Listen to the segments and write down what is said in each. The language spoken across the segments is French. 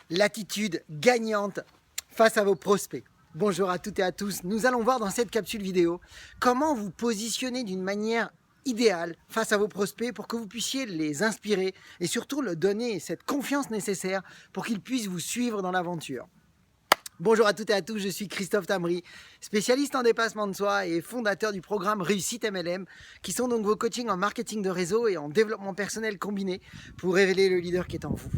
l'attitude gagnante face à vos prospects. Bonjour à toutes et à tous, nous allons voir dans cette capsule vidéo comment vous positionner d'une manière idéale face à vos prospects pour que vous puissiez les inspirer et surtout leur donner cette confiance nécessaire pour qu'ils puissent vous suivre dans l'aventure. Bonjour à toutes et à tous, je suis Christophe Tamry, spécialiste en dépassement de soi et fondateur du programme Réussite MLM, qui sont donc vos coachings en marketing de réseau et en développement personnel combiné pour révéler le leader qui est en vous.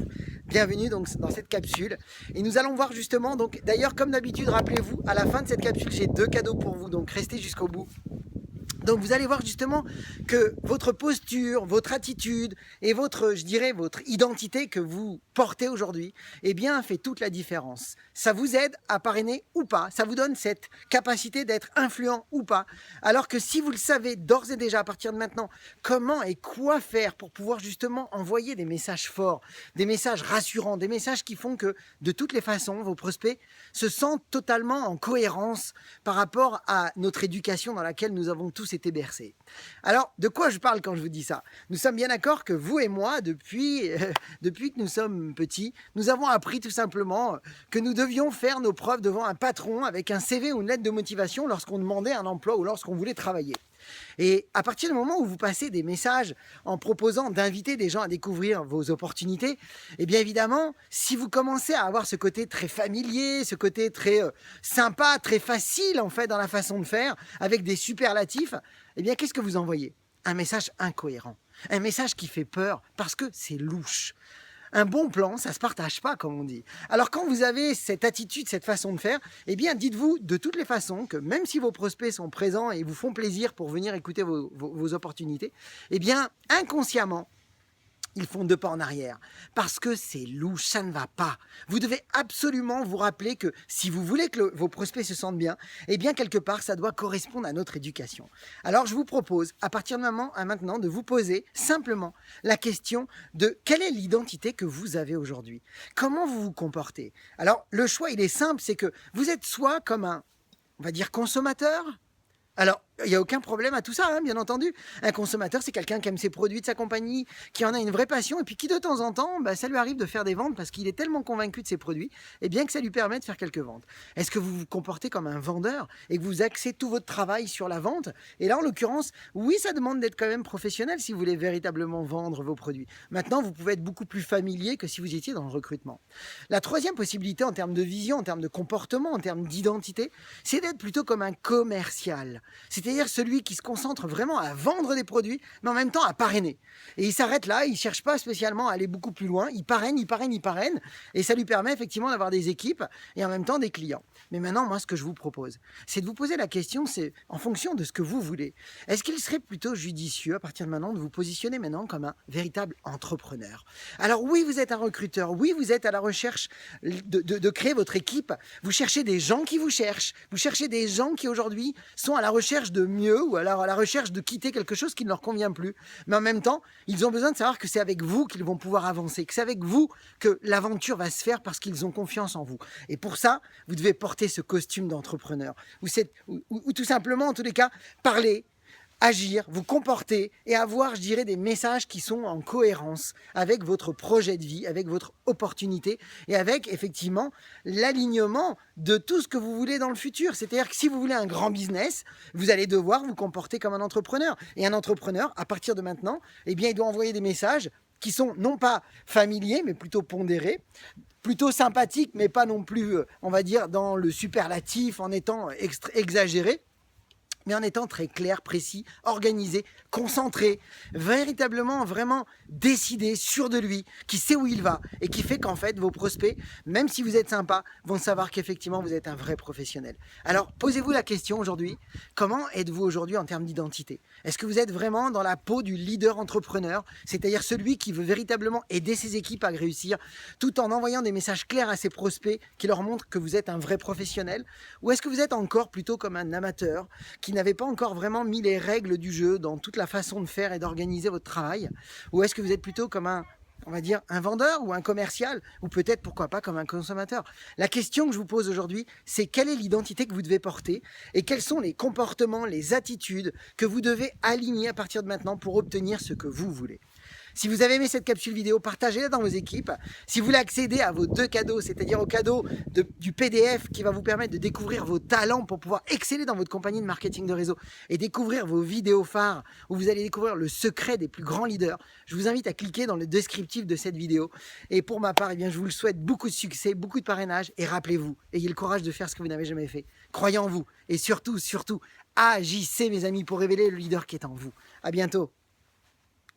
Bienvenue donc dans cette capsule et nous allons voir justement, donc d'ailleurs comme d'habitude, rappelez-vous, à la fin de cette capsule, j'ai 2 cadeaux pour vous, donc restez jusqu'au bout. Donc vous allez voir justement que votre posture, votre attitude et votre identité que vous portez aujourd'hui, eh bien, fait toute la différence. Ça vous aide à parrainer ou pas, ça vous donne cette capacité d'être influent ou pas. Alors que si vous le savez d'ores et déjà à partir de maintenant, comment et quoi faire pour pouvoir justement envoyer des messages forts, des messages rassurants, des messages qui font que de toutes les façons, vos prospects se sentent totalement en cohérence par rapport à notre éducation dans laquelle nous avons tous été bercés. Alors, de quoi je parle quand je vous dis ça? Nous sommes bien d'accord que vous et moi, depuis que nous sommes petits, nous avons appris tout simplement que nous devions faire nos preuves devant un patron avec un CV ou une lettre de motivation lorsqu'on demandait un emploi ou lorsqu'on voulait travailler. Et à partir du moment où vous passez des messages en proposant d'inviter des gens à découvrir vos opportunités, eh bien évidemment, si vous commencez à avoir ce côté très familier, ce côté très sympa, très facile en fait dans la façon de faire, avec des superlatifs, eh bien qu'est-ce que vous envoyez? Un message incohérent, un message qui fait peur parce que c'est louche. Un bon plan, ça ne se partage pas, comme on dit. Alors quand vous avez cette attitude, cette façon de faire, eh bien dites-vous de toutes les façons que même si vos prospects sont présents et vous font plaisir pour venir écouter vos opportunités, eh bien inconsciemment, ils font 2 pas en arrière parce que c'est louche, ça ne va pas. Vous devez absolument vous rappeler que si vous voulez que vos prospects se sentent bien, eh bien quelque part ça doit correspondre à notre éducation. Alors je vous propose à partir de maintenant de vous poser simplement la question de quelle est l'identité que vous avez aujourd'hui. Comment vous vous comportez? Alors le choix il est simple, c'est que vous êtes soit comme un, on va dire, consommateur. Alors, il n'y a aucun problème à tout ça, hein, bien entendu. Un consommateur, c'est quelqu'un qui aime ses produits de sa compagnie, qui en a une vraie passion, et puis qui de temps en temps, ça lui arrive de faire des ventes parce qu'il est tellement convaincu de ses produits, et bien que ça lui permet de faire quelques ventes. Est-ce que vous vous comportez comme un vendeur et que vous axez tout votre travail sur la vente? Et là, en l'occurrence, oui, ça demande d'être quand même professionnel si vous voulez véritablement vendre vos produits. Maintenant, vous pouvez être beaucoup plus familier que si vous étiez dans le recrutement. La troisième possibilité en termes de vision, en termes de comportement, en termes d'identité, c'est d'être plutôt comme un commercial. C'est-à-dire celui qui se concentre vraiment à vendre des produits, mais en même temps à parrainer. Et il s'arrête là, il ne cherche pas spécialement à aller beaucoup plus loin, il parraine, et ça lui permet effectivement d'avoir des équipes et en même temps des clients. Mais maintenant, moi, ce que je vous propose, c'est de vous poser la question, c'est en fonction de ce que vous voulez. Est-ce qu'il serait plutôt judicieux, à partir de maintenant, de vous positionner maintenant comme un véritable entrepreneur? Alors oui, vous êtes un recruteur, oui, vous êtes à la recherche de créer votre équipe, vous cherchez des gens qui vous cherchent, vous cherchez des gens qui aujourd'hui sont à la recherche de mieux ou alors à la recherche de quitter quelque chose qui ne leur convient plus. Mais en même temps, ils ont besoin de savoir que c'est avec vous qu'ils vont pouvoir avancer, que c'est avec vous que l'aventure va se faire parce qu'ils ont confiance en vous. Et pour ça, vous devez porter ce costume d'entrepreneur ou tout simplement, en tous les cas, parler, agir, vous comporter et avoir, je dirais, des messages qui sont en cohérence avec votre projet de vie, avec votre opportunité et avec effectivement l'alignement de tout ce que vous voulez dans le futur. C'est-à-dire que si vous voulez un grand business, vous allez devoir vous comporter comme un entrepreneur. Et un entrepreneur, à partir de maintenant, eh bien, il doit envoyer des messages qui sont non pas familiers, mais plutôt pondérés, plutôt sympathiques, mais pas non plus, on va dire, dans le superlatif, en étant exagéré, mais en étant très clair, précis, organisé, concentré, véritablement, vraiment décidé, sûr de lui, qui sait où il va et qui fait qu'en fait, vos prospects, même si vous êtes sympa, vont savoir qu'effectivement, vous êtes un vrai professionnel. Alors, posez-vous la question aujourd'hui, comment êtes-vous aujourd'hui en termes d'identité? Est-ce que vous êtes vraiment dans la peau du leader entrepreneur, c'est-à-dire celui qui veut véritablement aider ses équipes à réussir, tout en envoyant des messages clairs à ses prospects qui leur montrent que vous êtes un vrai professionnel? Ou est-ce que vous êtes encore plutôt comme un amateur qui n'avez pas encore vraiment mis les règles du jeu dans toute la façon de faire et d'organiser votre travail? Ou est-ce que vous êtes plutôt comme un, on va dire, un vendeur ou un commercial, ou peut-être, pourquoi pas, comme un consommateur? La question que je vous pose aujourd'hui, c'est quelle est l'identité que vous devez porter et quels sont les comportements, les attitudes que vous devez aligner à partir de maintenant pour obtenir ce que vous voulez. Si vous avez aimé cette capsule vidéo, partagez-la dans vos équipes. Si vous voulez accéder à vos 2 cadeaux, c'est-à-dire au cadeau du PDF qui va vous permettre de découvrir vos talents pour pouvoir exceller dans votre compagnie de marketing de réseau et découvrir vos vidéos phares où vous allez découvrir le secret des plus grands leaders, je vous invite à cliquer dans le descriptif de cette vidéo. Et pour ma part, eh bien, je vous le souhaite beaucoup de succès, beaucoup de parrainage et rappelez-vous, ayez le courage de faire ce que vous n'avez jamais fait. Croyez en vous et surtout, agissez mes amis pour révéler le leader qui est en vous. À bientôt.